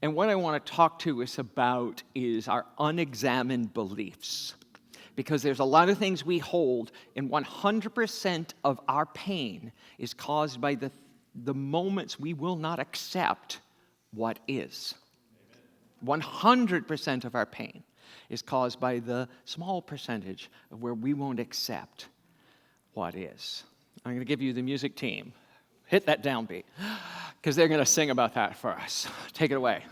And what I want to talk to us about is our unexamined beliefs. Because there's a lot of things we hold, and 100% of our pain is caused by the moments we will not accept what is. 100% of our pain is caused by the small percentage of where we won't accept what is. I'm going to give you the music team. Hit that downbeat, because they're going to sing about that for us. Take it away.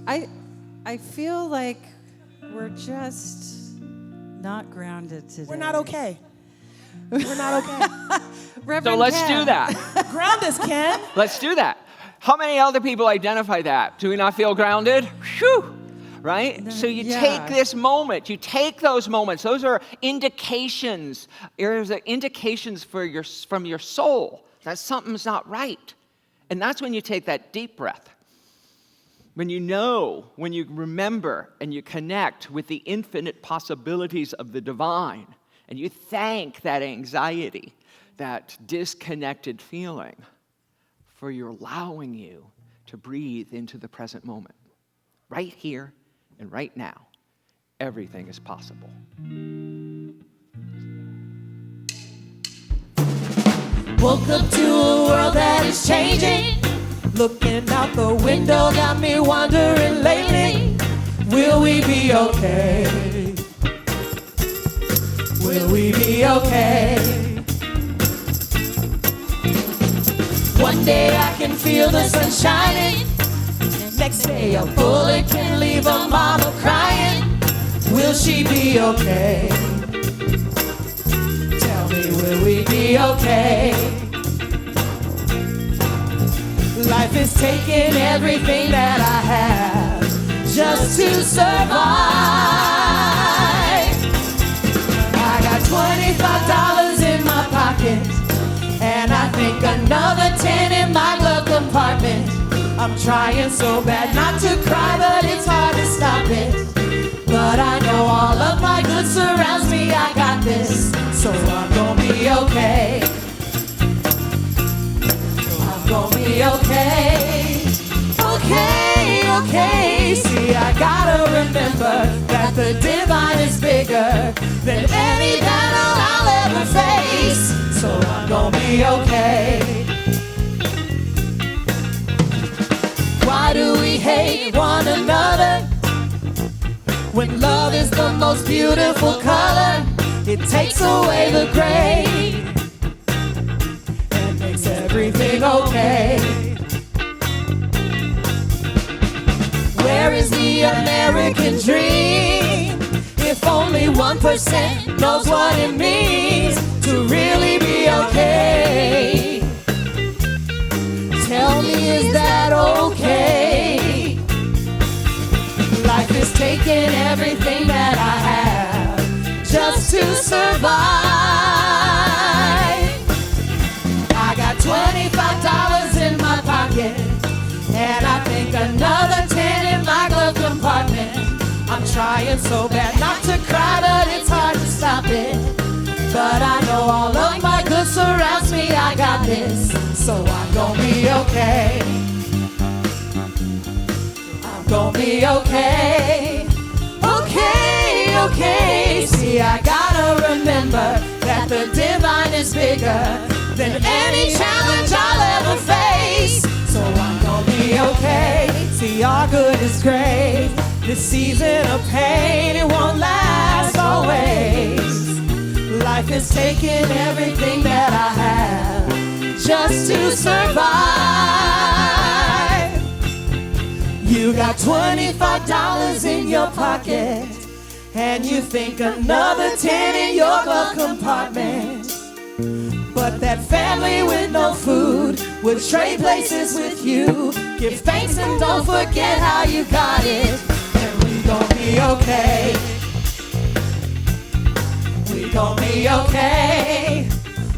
I feel like we're just not grounded today. We're not okay. We're not okay. Reverend So let's Ken. do that. Ground us, Ken. Let's do that. How many other people identify that? Do we not feel grounded? Whew. Right? So you take this moment, you take those moments. Those are indications. There's indications from your soul that something's not right. And that's when you take that deep breath. When you know, when you remember and you connect with the infinite possibilities of the divine, and you thank that anxiety, that disconnected feeling, for your allowing you to breathe into the present moment. Right here and right now, everything is possible. Woke up to a world that is changing. Looking out the window got me wondering lately, will we be okay? Will we be okay? One day I can feel the sun shining. Next day a bullet can leave a mama crying. Will she be okay? Tell me, will we be okay? Life is taking everything that I have just to survive. I got $25 in my pocket, and I think another 10 in my glove compartment. I'm trying so bad not to cry, but it's hard to stop it. But I know all of my good surrounds me, I got this, so I'm gonna be okay. I'm gonna be okay. Okay, okay. See, I gotta remember that the divine is bigger than any battle I'll ever face. So I'm gonna be okay. Why do we hate one another when love is the most beautiful color? It takes away the gray and makes everything okay. Where is the American dream? If only 1% knows what it means to really be okay. Tell me, is that okay? Life is taking everything that I have just to survive. I got $25 in my pocket, and I think another 10 in my glove compartment. I'm trying so bad not to cry, but it's hard to stop it. But I know all of my good surrounds me, I got this, so I'm gonna be okay. I'm gonna be okay. Okay, okay. See, I gotta remember that the divine is bigger than any challenge I'll ever face. So I'm gonna be okay. See, our good is great. This season of pain, it won't last always. Life is taking everything that I have just to survive. You got $25 in your pocket, and you think another 10 in your glove compartment. But that family with no food would trade places with you. Give thanks and don't forget how you got it. And we gon' be okay. We gon' be okay.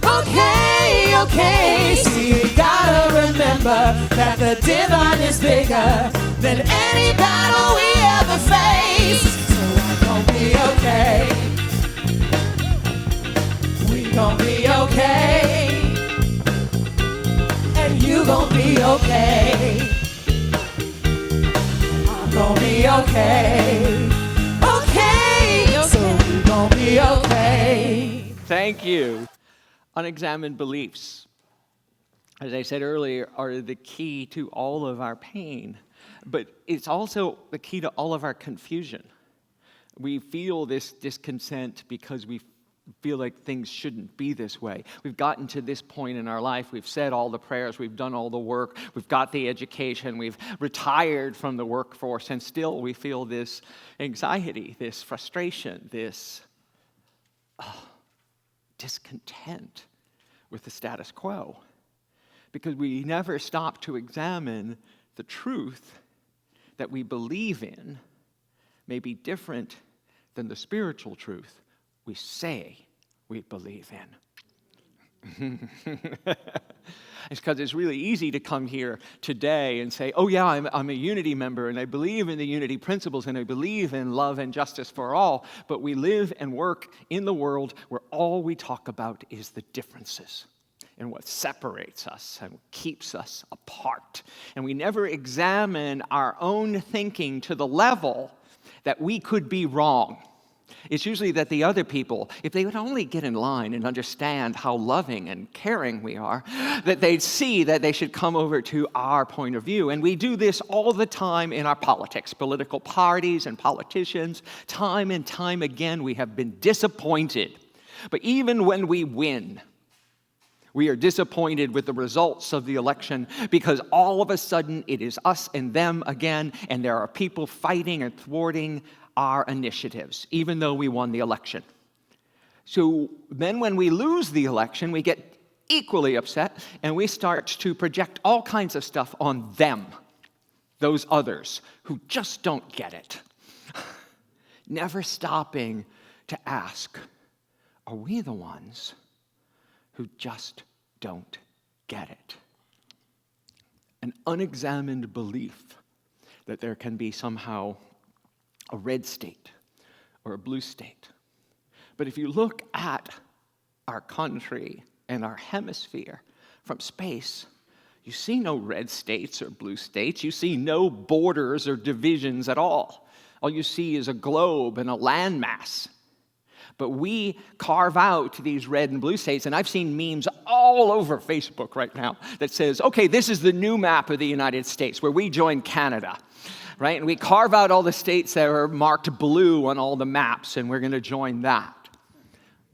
Okay, okay. See, we gotta remember that the divine is bigger than any battle we ever face. So we're gonna be okay. We gon' be okay. And you gon' be okay. gonna be okay. Okay, so we gonna be okay. Thank you. Unexamined beliefs, as I said earlier, are the key to all of our pain, but it's also the key to all of our confusion. We feel this discontent because we feel like things shouldn't be this way. We've gotten to this point in our life. We've said all the prayers. We've done all the work. We've got the education. We've retired from the workforce, and still we feel this anxiety, this frustration, this discontent with the status quo, because we never stop to examine the truth that we believe in may be different than the spiritual truth we say we believe in. It's because it's really easy to come here today and say, oh yeah, I'm a Unity member and I believe in the Unity principles and I believe in love and justice for all, but we live and work in the world where all we talk about is the differences and what separates us and what keeps us apart. And we never examine our own thinking to the level that we could be wrong. It's usually that the other people, if they would only get in line and understand how loving and caring we are, that they'd see that they should come over to our point of view. And we do this all the time in our politics, political parties and politicians. Time and time again, we have been disappointed. But even when we win, we are disappointed with the results of the election because all of a sudden it is us and them again, and there are people fighting and thwarting our initiatives, even though we won the election. So then when we lose the election, we get equally upset, and we start to project all kinds of stuff on them, those others who just don't get it. Never stopping to ask, are we the ones who just don't get it? An unexamined belief that there can be somehow a red state or a blue state. But if you look at our country and our hemisphere from space, you see no red states or blue states. You see no borders or divisions at all. All you see is a globe and a landmass. But we carve out these red and blue states, and I've seen memes all over Facebook right now that says, okay, this is the new map of the United States where we join Canada, right? And we carve out all the states that are marked blue on all the maps, and we're going to join that.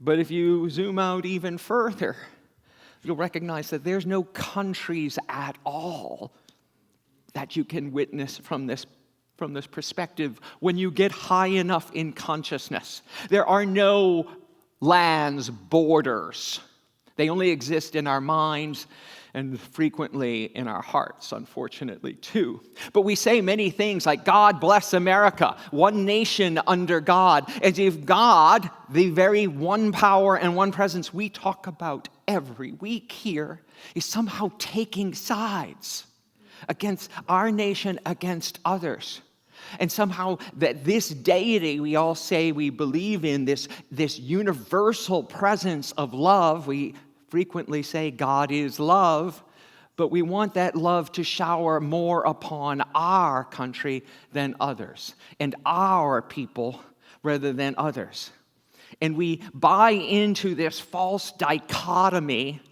But if you zoom out even further, you'll recognize that there's no countries at all that you can witness from this perspective when you get high enough in consciousness. There are no lands, borders. They only exist in our minds and frequently in our hearts, unfortunately, too. But we say many things like, God bless America, one nation under God, as if God, the very one power and one presence we talk about every week here, is somehow taking sides against our nation, against others. And somehow that this deity we all say we believe in, this universal presence of love, we frequently say God is love, but we want that love to shower more upon our country than others, and our people rather than others. And we buy into this false dichotomy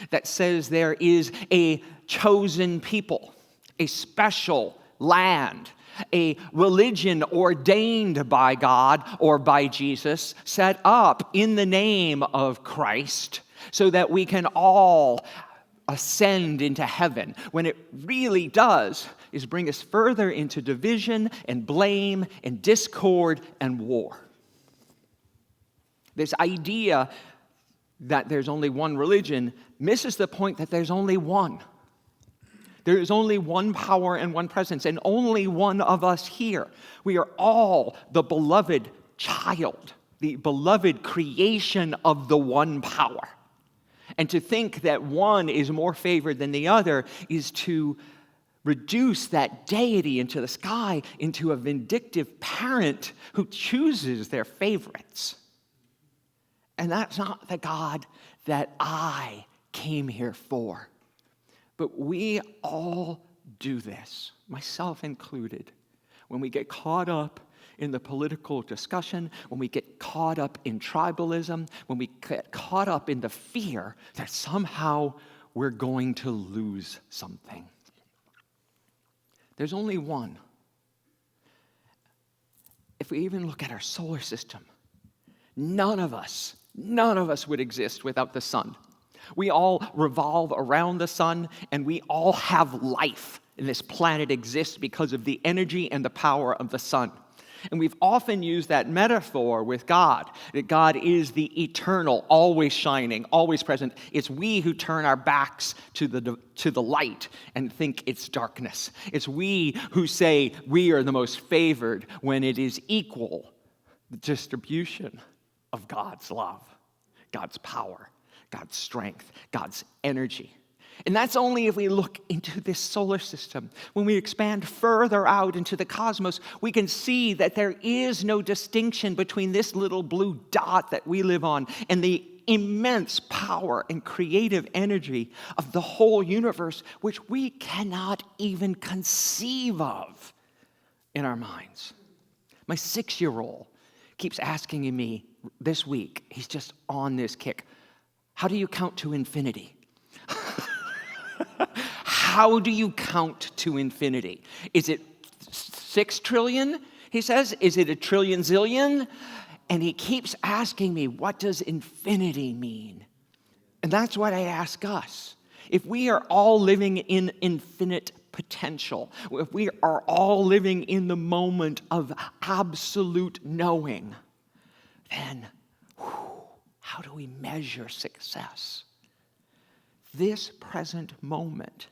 that says there is a chosen people, a special land, a religion ordained by God or by Jesus, set up in the name of Christ so that we can all ascend into heaven, when it really does is bring us further into division and blame and discord and war. This idea that there's only one religion misses the point that there's only one. There is only one power and one presence, and only one of us here. We are all the beloved child, the beloved creation of the one power. And to think that one is more favored than the other is to reduce that deity into the sky into a vindictive parent who chooses their favorites. And that's not the God that I came here for. But we all do this, myself included. When we get caught up in the political discussion, when we get caught up in tribalism, when we get caught up in the fear that somehow we're going to lose something. There's only one. If we even look at our solar system, none of us would exist without the sun. We all revolve around the sun, and we all have life. And this planet exists because of the energy and the power of the sun. And we've often used that metaphor with God, that God is the eternal, always shining, always present. It's we who turn our backs to the light and think it's darkness. It's we who say we are the most favored when it is equal, the distribution of God's love, God's power, God's strength, God's energy. And that's only if we look into this solar system. When we expand further out into the cosmos, we can see that there is no distinction between this little blue dot that we live on and the immense power and creative energy of the whole universe, which we cannot even conceive of in our minds. My 6-year-old keeps asking me this week, he's just on this kick, how do you count to infinity? How do you count to infinity? Is it 6 trillion, he says? Is it a trillion zillion? And he keeps asking me, what does infinity mean? And that's what I ask us. If we are all living in infinite potential, if we are all living in the moment of absolute knowing, then how do we measure success? This present moment,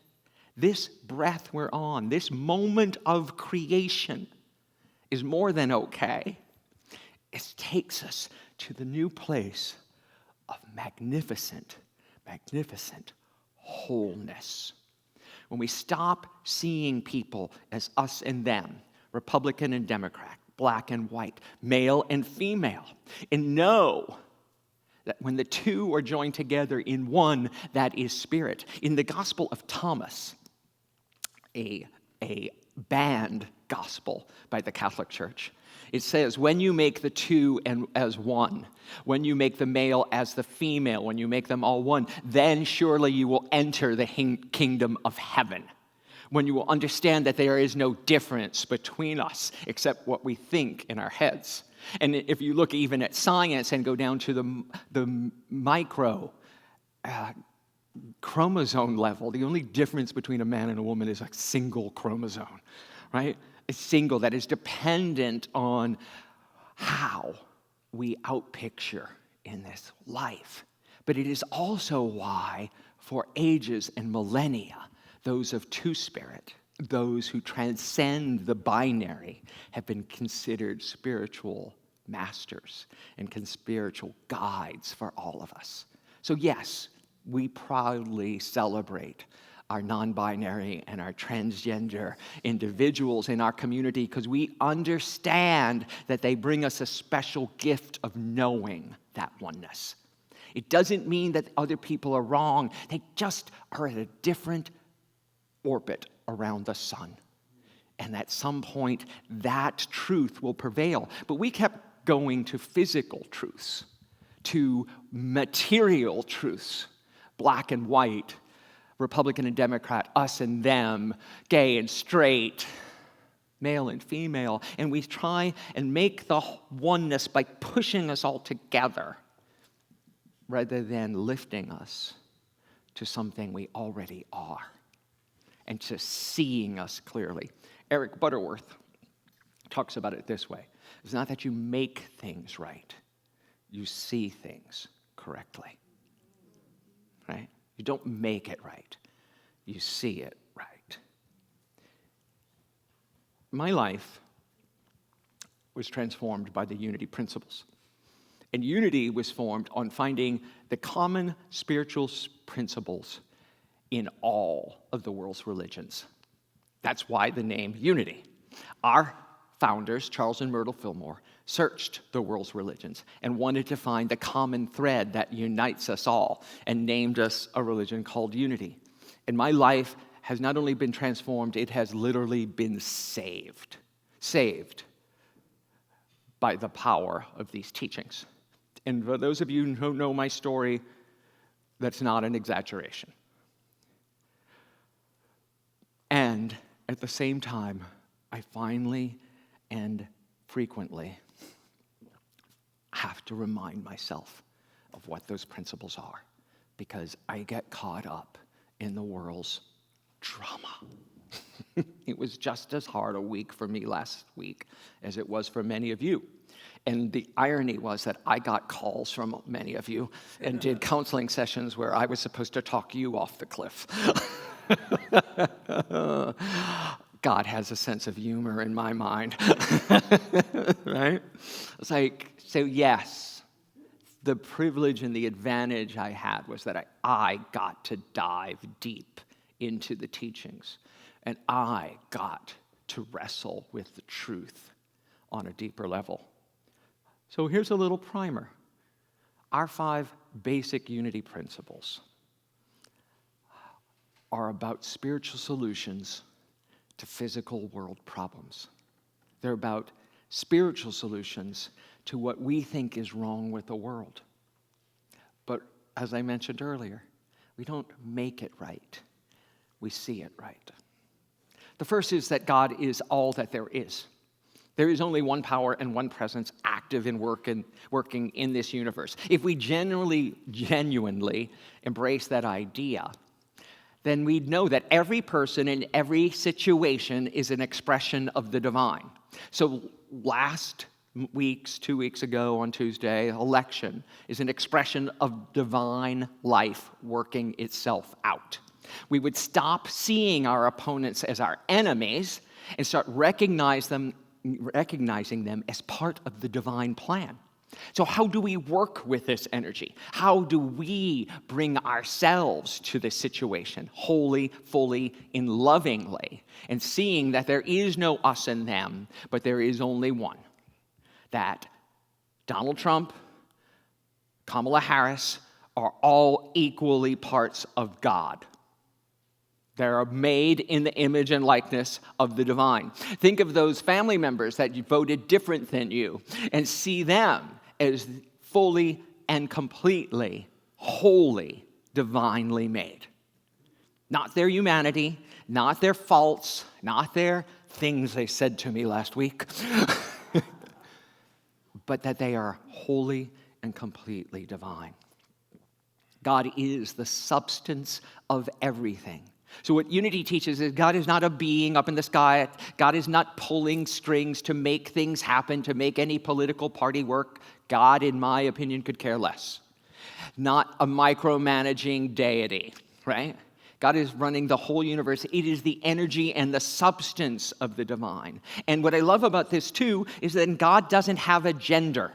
this breath we're on, this moment of creation is more than okay. It takes us to the new place of magnificent wholeness. When we stop seeing people as us and them, Republican and Democrat, black and white, male and female, and know that when the two are joined together in one, that is spirit. In the Gospel of Thomas, a banned gospel by the Catholic Church, it says, when you make the two as one, when you make the male as the female, when you make them all one, then surely you will enter the kingdom of heaven. When you will understand that there is no difference between us except what we think in our heads. And if you look even at science and go down to the micro chromosome level, the only difference between a man and a woman is a single chromosome, right? A single that is dependent on how we outpicture in this life. But it is also why, for ages and millennia, those of two-spirit, those who transcend the binary, have been considered spiritual masters and spiritual guides for all of us. So yes, we proudly celebrate our non-binary and our transgender individuals in our community because we understand that they bring us a special gift of knowing that oneness. It doesn't mean that other people are wrong. They just are at a different orbit around the sun. And at some point, that truth will prevail. But we kept going to physical truths, to material truths, black and white, Republican and Democrat, us and them, gay and straight, male and female. And we try and make the oneness by pushing us all together rather than lifting us to something we already are and to seeing us clearly. Eric Butterworth talks about it this way. It's not that you make things right. You see things correctly. Right? You don't make it right. You see it right. My life was transformed by the unity principles. And unity was formed on finding the common spiritual principles in all of the world's religions. That's why the name unity. Our founders, Charles and Myrtle Fillmore, searched the world's religions and wanted to find the common thread that unites us all and named us a religion called unity. And my life has not only been transformed, it has literally been saved. saved by the power of these teachings. And for those of you who know my story, that's not an exaggeration. And at the same time, I finally and frequently have to remind myself of what those principles are, because I get caught up in the world's drama. It was just as hard a week for me last week as it was for many of you. And the irony was that I got calls from many of you and did counseling sessions where I was supposed to talk you off the cliff. God has a sense of humor in my mind. Right? It's like, so yes, the privilege and the advantage I had was that I got to dive deep into the teachings. And I got to wrestle with the truth on a deeper level. So here's a little primer. Our 5 basic unity principles are about spiritual solutions to physical world problems. They're about spiritual solutions to what we think is wrong with the world. But as I mentioned earlier, we don't make it right. We see it right. The first is that God is all that there is. There is only one power and one presence active and working in this universe. If we genuinely embrace that idea, then we'd know that every person in every situation is an expression of the divine. So last week's, 2 weeks ago on Tuesday, election is an expression of divine life working itself out. We would stop seeing our opponents as our enemies and start recognizing them as part of the divine plan. So how do we work with this energy? How do we bring ourselves to this situation wholly, fully, and lovingly, and seeing that there is no us and them, but there is only one? That Donald Trump, Kamala Harris are all equally parts of God. They're made in the image and likeness of the divine. Think of those family members that you voted different than you and see them as fully and completely, wholly, divinely made. Not their humanity, not their faults, not their things they said to me last week, but that they are wholly and completely divine. God is the substance of everything. So what unity teaches is God is not a being up in the sky. God is not pulling strings to make things happen, to make any political party work. God, in my opinion, could care less. Not a micromanaging deity, right? God is running the whole universe. It is the energy and the substance of the divine. And what I love about this, too, is that God doesn't have a gender,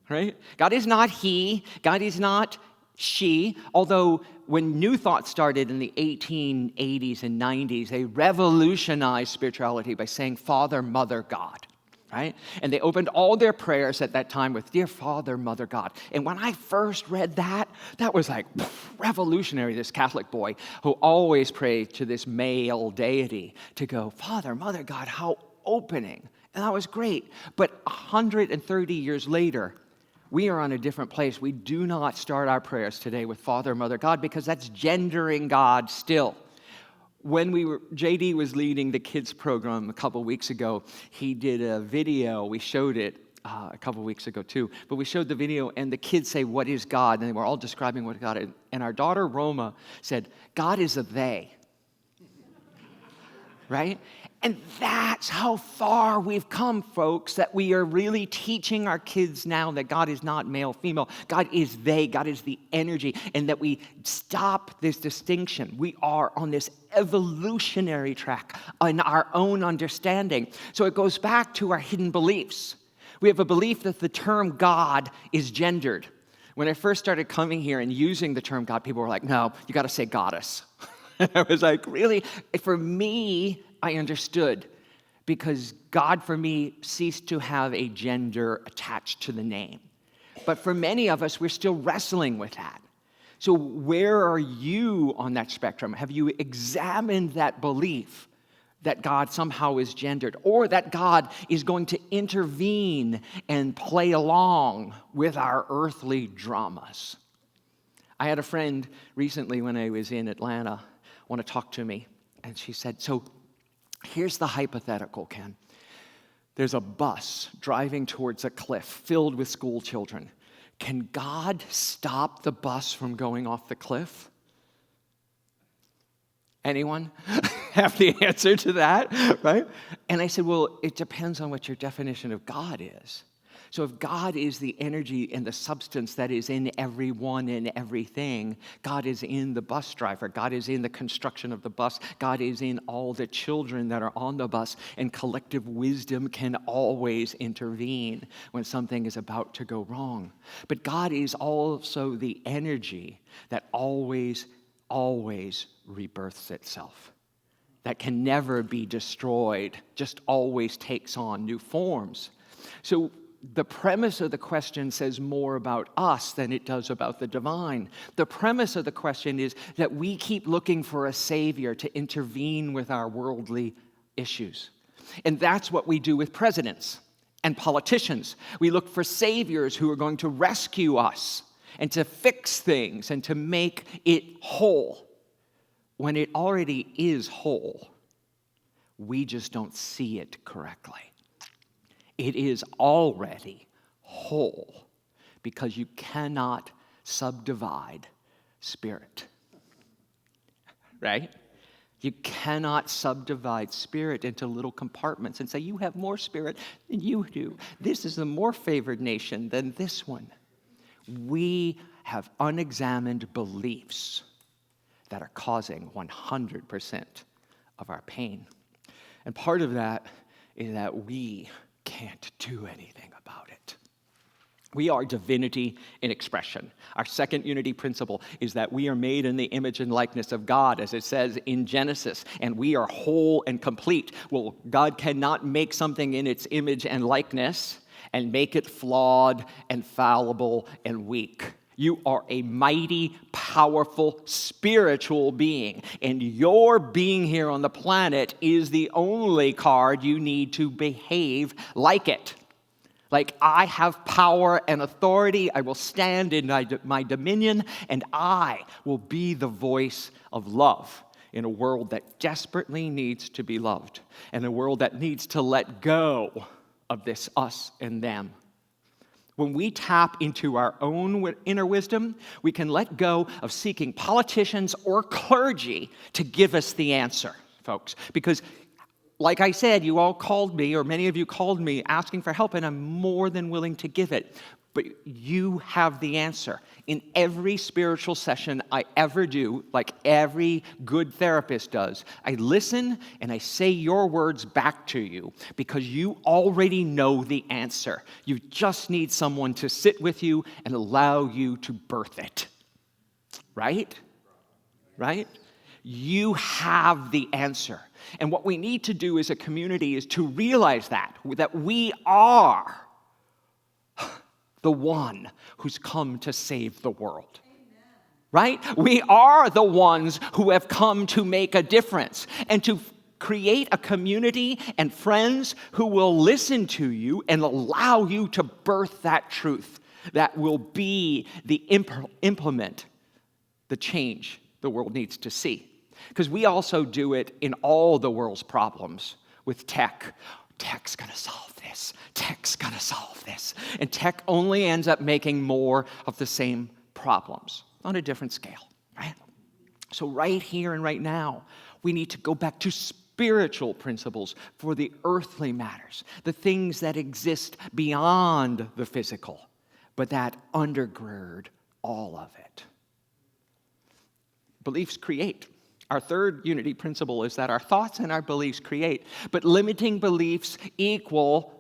right? God is not he. God is not she, although when New Thought started in the 1880s and 90s, they revolutionized spirituality by saying Father, Mother, God, right? And they opened all their prayers at that time with Dear Father, Mother, God. And when I first read that, that was like revolutionary, this Catholic boy who always prayed to this male deity to go, Father, Mother, God, how opening. And that was great. But 130 years later, we are on a different place. We do not start our prayers today with Father, Mother, God, because that's gendering God still. When JD was leading the kids program a couple weeks ago, he did a video. We showed it a couple weeks ago too. But we showed the video, and the kids say, what is God? And they were all describing what God is. And our daughter, Roma, said, God is a they. Right? And that's how far we've come, folks, that we are really teaching our kids now that God is not male, female. God is they. God is the energy. And that we stop this distinction. We are on this evolutionary track in our own understanding. So it goes back to our hidden beliefs. We have a belief that the term God is gendered. When I first started coming here and using the term God, people were like, no, you got to say goddess. I was like, really? For me, I understood, because God for me ceased to have a gender attached to the name. But for many of us, we're still wrestling with that. So where are you on that spectrum? Have you examined that belief? that God somehow is gendered, or that God is going to intervene and play along with our earthly dramas. I had a friend recently when I was in Atlanta want to talk to me, and she said, so here's the hypothetical, Ken. There's a bus driving towards a cliff filled with school children. Can God stop the bus from going off the cliff? Anyone have the answer to that, right? And I said, well, it depends on what your definition of God is. So if God is the energy and the substance that is in everyone and everything, God is in the bus driver, God is in the construction of the bus, God is in all the children that are on the bus, and collective wisdom can always intervene when something is about to go wrong. But God is also the energy that always rebirths itself, that can never be destroyed, just always takes on new forms. So the premise of the question says more about us than it does about the divine. The premise of the question is that we keep looking for a savior to intervene with our worldly issues. And that's what we do with presidents and politicians. We look for saviors who are going to rescue us and to fix things and to make it whole. When it already is whole, we just don't see it correctly. It is already whole because you cannot subdivide spirit, right? You cannot subdivide spirit into little compartments and say, you have more spirit than you do. This is a more favored nation than this one. We have unexamined beliefs that are causing 100% of our pain. And part of that is that we can't do anything about it. We are divinity in expression. Our second unity principle is that we are made in the image and likeness of God, as it says in Genesis, and we are whole and complete. Well, God cannot make something in its image and likeness and make it flawed and fallible and weak. You are a mighty, powerful, spiritual being, and your being here on the planet is the only card you need to behave like it. Like, I have power and authority, I will stand in my dominion, and I will be the voice of love in a world that desperately needs to be loved, and a world that needs to let go of this us and them. When we tap into our own inner wisdom, we can let go of seeking politicians or clergy to give us the answer, folks. Because, like I said, you all called me, or many of you called me asking for help, and I'm more than willing to give it. But you have the answer. In every spiritual session I ever do, like every good therapist does, I listen and I say your words back to you because you already know the answer. You just need someone to sit with you and allow you to birth it. Right? Right? You have the answer. And what we need to do as a community is to realize that we are the one who's come to save the world. Amen. Right? We are the ones who have come to make a difference and to create a community and friends who will listen to you and allow you to birth that truth that will be the implement, the change the world needs to see. Because we also do it in all the world's problems with tech. Tech's gonna solve this. Tech's gonna solve this. And tech only ends up making more of the same problems on a different scale, right? So right here and right now, we need to go back to spiritual principles for the earthly matters, the things that exist beyond the physical, but that undergird all of it. Beliefs create. Our third unity principle is that our thoughts and our beliefs create, but limiting beliefs equal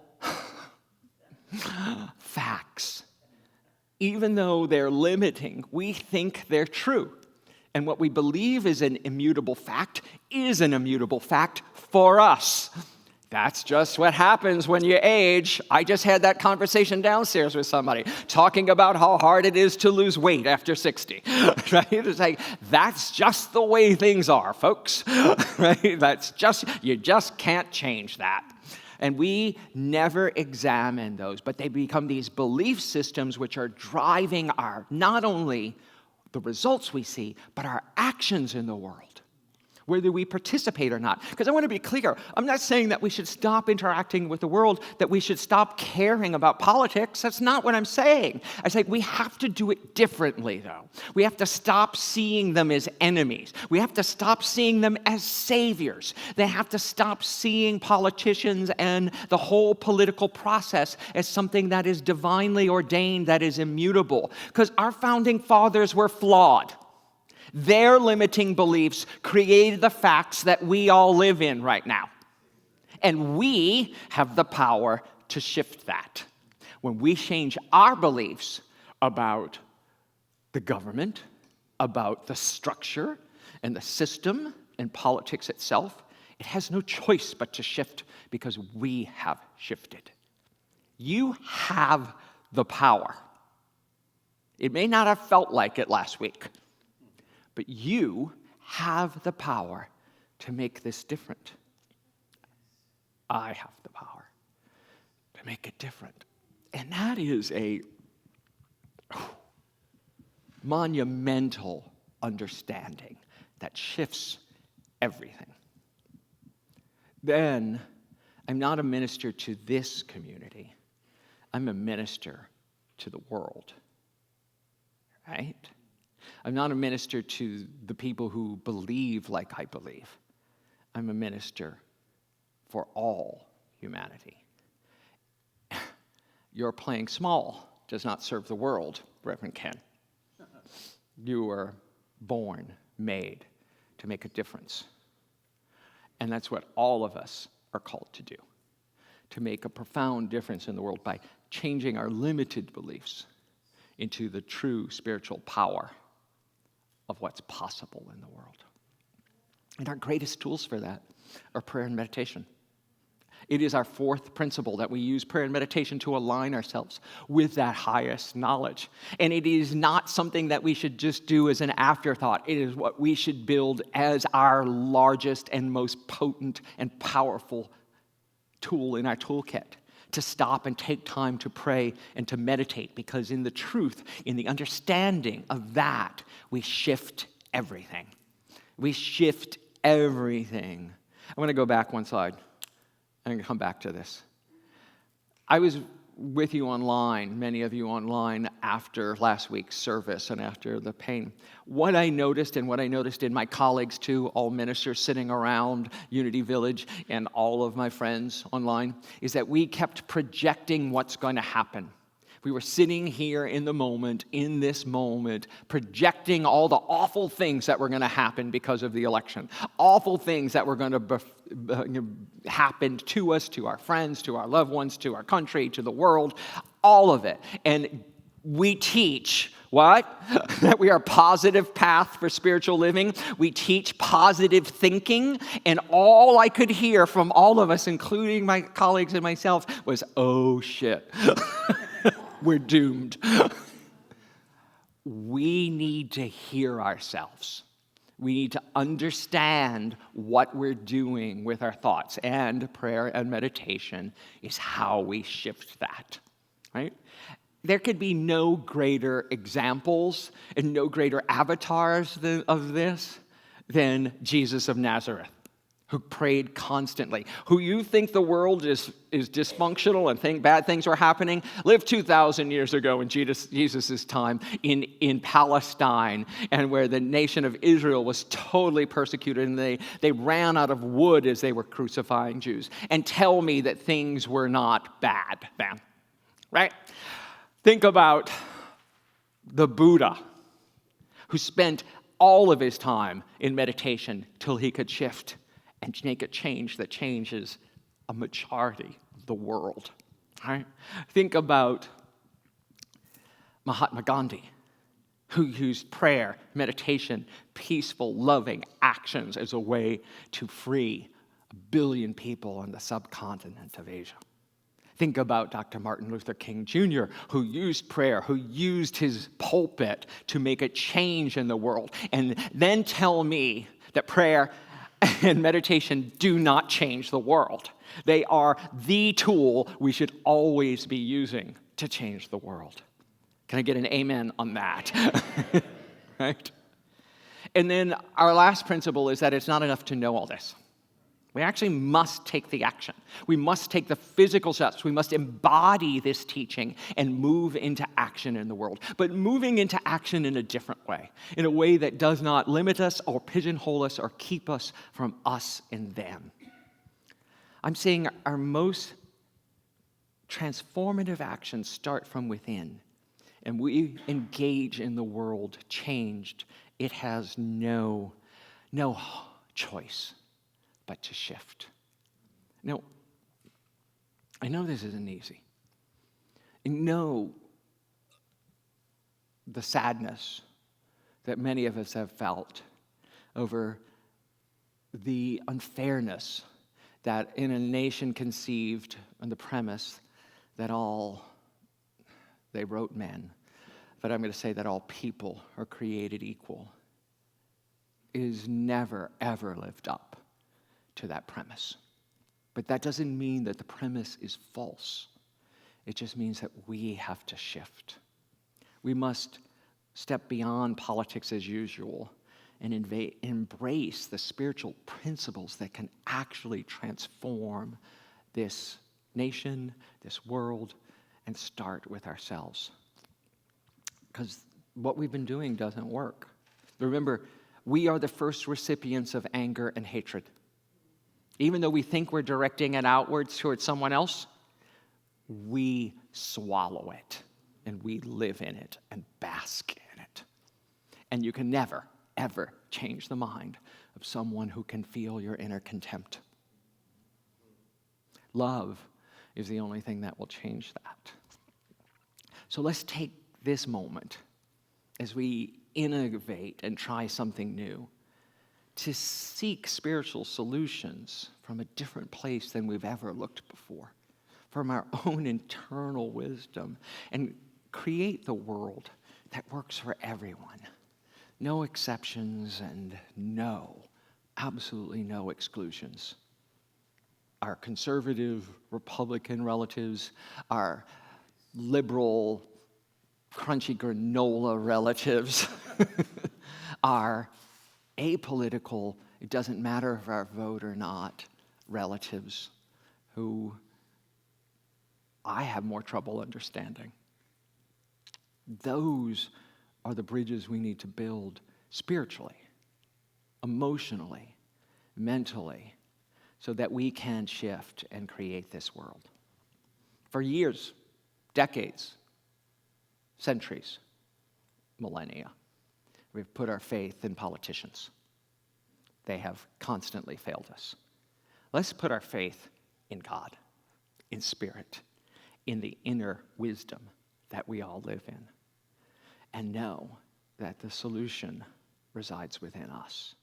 facts. Even though they're limiting, we think they're true. And what we believe is an immutable fact is an immutable fact for us. That's just what happens when you age. I just had that conversation downstairs with somebody talking about how hard it is to lose weight after 60. Right? It's like, that's just the way things are, folks. Right? You just can't change that. And we never examine those, but they become these belief systems which are driving not only the results we see, but our actions in the world, whether we participate or not. Because I want to be clear, I'm not saying that we should stop interacting with the world, that we should stop caring about politics. That's not what I'm saying. I say we have to do it differently, though. We have to stop seeing them as enemies. We have to stop seeing them as saviors. They have to stop seeing politicians and the whole political process as something that is divinely ordained, that is immutable. Because our founding fathers were flawed. Their limiting beliefs created the facts that we all live in right now. And we have the power to shift that. When we change our beliefs about the government, about the structure and the system and politics itself, it has no choice but to shift because we have shifted. You have the power. It may not have felt like it last week, but you have the power to make this different. I have the power to make it different. And that is a monumental understanding that shifts everything. Then, I'm not a minister to this community. I'm a minister to the world. Right? I'm not a minister to the people who believe like I believe. I'm a minister for all humanity. Your playing small does not serve the world, Reverend Ken. You were born, made to make a difference. And that's what all of us are called to do, to make a profound difference in the world by changing our limited beliefs into the true spiritual power of what's possible in the world. And our greatest tools for that are prayer and meditation. It is our fourth principle that we use prayer and meditation to align ourselves with that highest knowledge. And it is not something that we should just do as an afterthought. It is what we should build as our largest and most potent and powerful tool in our toolkit, to stop and take time to pray and to meditate, because in the truth, in the understanding of that, we shift everything. We shift everything. I want to go back one slide. I'm going to come back to this. I was with you online, many of you online, after last week's service and after the pain. What I noticed, and what I noticed in my colleagues too, all ministers sitting around Unity Village and all of my friends online, is that we kept projecting what's going to happen. We were sitting here in the moment, in this moment, projecting all the awful things that were going to happen because of the election. Awful things that were going to happen to us, to our friends, to our loved ones, to our country, to the world, all of it. And we teach what? That we are a positive path for spiritual living. We teach positive thinking. And all I could hear from all of us, including my colleagues and myself, was, oh shit. We're doomed. We need to hear ourselves. We need to understand what we're doing with our thoughts. And prayer and meditation is how we shift that, right? There could be no greater examples and no greater avatars of this than Jesus of Nazareth, who prayed constantly, who you think the world is dysfunctional and think bad things are happening, lived 2,000 years ago in Jesus' time in Palestine, and where the nation of Israel was totally persecuted, and they ran out of wood as they were crucifying Jews. And tell me that things were not bad then, right? Think about the Buddha, who spent all of his time in meditation till he could shift and make a change that changes a majority of the world. Right? Think about Mahatma Gandhi, who used prayer, meditation, peaceful, loving actions as a way to free billion people on the subcontinent of Asia. Think about Dr. Martin Luther King Jr., who used prayer, who used his pulpit to make a change in the world. And then tell me that prayer and meditation do not change the world. They are the tool we should always be using to change the world. Can I get an amen on that? Right? And then our last principle is that it's not enough to know all this. We actually must take the action. We must take the physical steps. We must embody this teaching and move into action in the world. But moving into action in a different way, in a way that does not limit us or pigeonhole us or keep us from us and them. I'm saying our most transformative actions start from within, and we engage in the world changed. It has no choice but to shift. Now, I know this isn't easy. I know the sadness that many of us have felt over the unfairness that in a nation conceived on the premise that they wrote men, but I'm going to say that all people are created equal, is never, ever lived up to that premise. But that doesn't mean that the premise is false. It just means that we have to shift. We must step beyond politics as usual and embrace the spiritual principles that can actually transform this nation, this world, and start with ourselves. Because what we've been doing doesn't work. Remember, we are the first recipients of anger and hatred. Even though we think we're directing it outwards towards someone else, we swallow it, and we live in it and bask in it. And you can never, ever change the mind of someone who can feel your inner contempt. Love is the only thing that will change that. So let's take this moment as we innovate and try something new to seek spiritual solutions from a different place than we've ever looked before, from our own internal wisdom, and create the world that works for everyone. No exceptions and absolutely no exclusions. Our conservative Republican relatives, our liberal crunchy granola relatives, our apolitical, it doesn't matter if our vote or not, relatives who I have more trouble understanding. Those are the bridges we need to build spiritually, emotionally, mentally, so that we can shift and create this world. For years, decades, centuries, millennia, we've put our faith in politicians. They have constantly failed us. Let's put our faith in God, in spirit, in the inner wisdom that we all live in, and know that the solution resides within us.